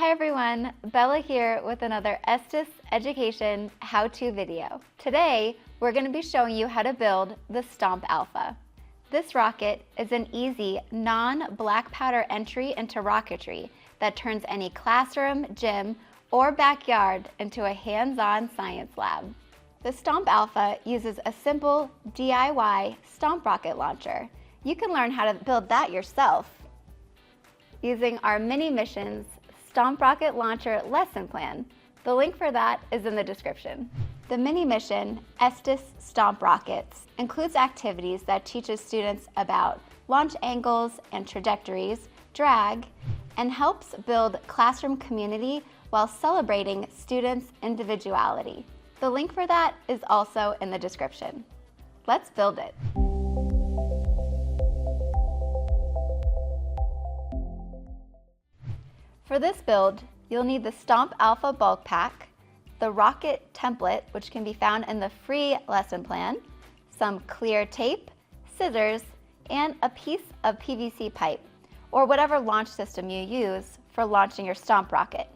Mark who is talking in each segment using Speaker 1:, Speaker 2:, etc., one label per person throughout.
Speaker 1: Hi everyone, Bella here with another Estes Education how-to video. Today, we're going to be showing you how to build the Stomp Alpha. This rocket is an easy, non-black powder entry into Rocketry that turns any classroom, gym, or backyard into a hands-on science lab. The Stomp Alpha uses a simple DIY Stomp rocket launcher. You can learn how to build that yourself using our Mini Mission's Stomp Rocket Launcher lesson plan. The link for that is in the description. The Mini Mission Estes Stomp Rockets includes activities that teaches students about launch angles and trajectories, drag, and helps build classroom community while celebrating students' individuality. The link for that is also in the description. Let's build it. For this build, you'll need the Stomp Alpha bulk pack, the rocket template, which can be found in the free lesson plan, some clear tape, scissors, and a piece of PVC pipe, or whatever launch system you use for launching your Stomp rocket.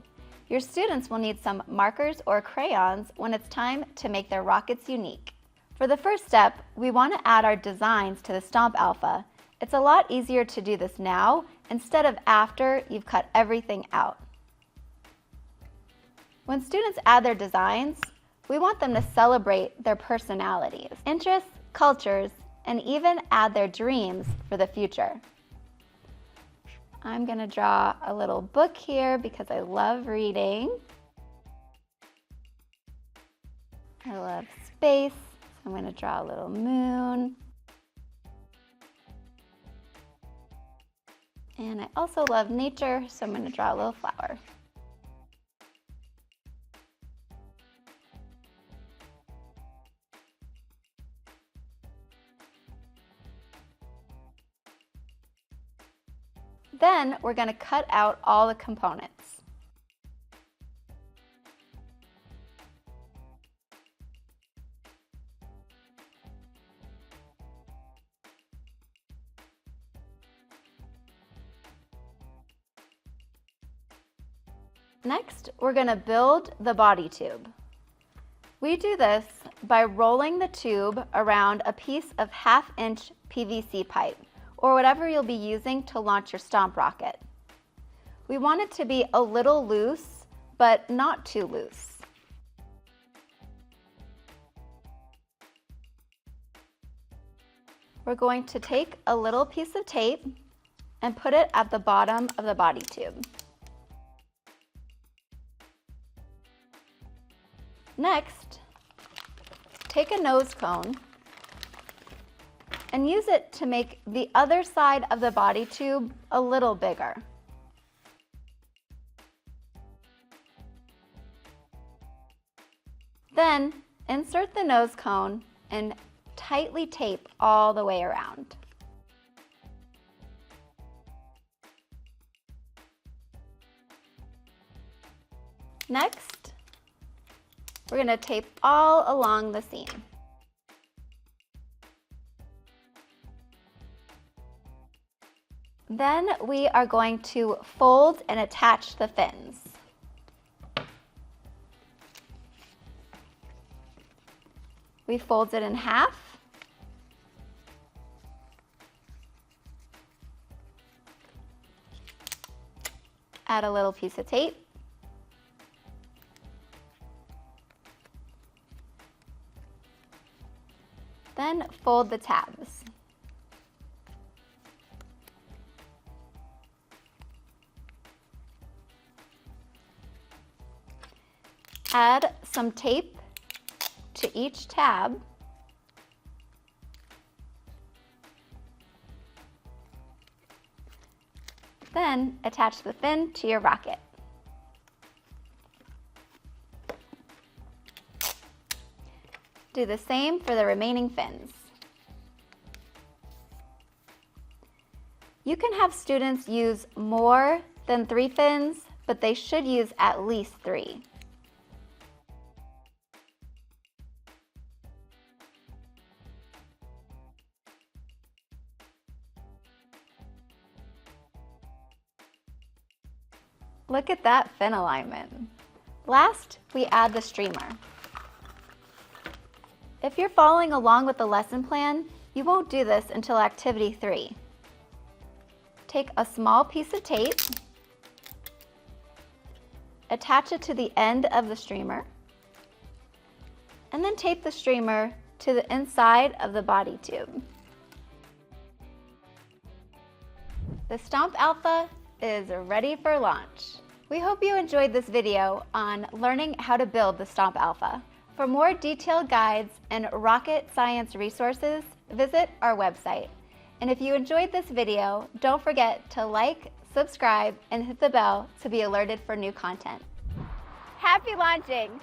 Speaker 1: Your students will need some markers or crayons when it's time to make their rockets unique. For the first step, we want to add our designs to the Stomp Alpha. It's a lot easier to do this now instead of after you've cut everything out. When students add their designs, we want them to celebrate their personalities, interests, cultures, and even add their dreams for the future. I'm going to draw a little book here because I love reading. I love space, so I'm going to draw a little moon. And I also love nature, so I'm going to draw a little flower. Then we're going to cut out all the components. Next, we're going to build the body tube. We do this by rolling the tube around a piece of 1/2-inch PVC pipe, or whatever you'll be using to launch your Stomp rocket. We want it to be a little loose, but not too loose. We're going to take a little piece of tape and put it at the bottom of the body tube. Next, take a nose cone and use it to make the other side of the body tube a little bigger. Then, insert the nose cone and tightly tape all the way around. Next, we're going to tape all along the seam. Then we are going to fold and attach the fins. We fold it in half. Add a little piece of tape. Then fold the tabs. Add some tape to each tab. Then attach the fin to your rocket. Do the same for the remaining fins. You can have students use more than 3 fins, but they should use at least 3. Look at that fin alignment. Last, we add the streamer. If you're following along with the lesson plan, you won't do this until activity 3. Take a small piece of tape, attach it to the end of the streamer, and then tape the streamer to the inside of the body tube. The Stomp Alpha is ready for launch. We hope you enjoyed this video on learning how to build the Stomp Alpha. For more detailed guides and rocket science resources, visit our website. And if you enjoyed this video, don't forget to like, subscribe, and hit the bell to be alerted for new content. Happy launching!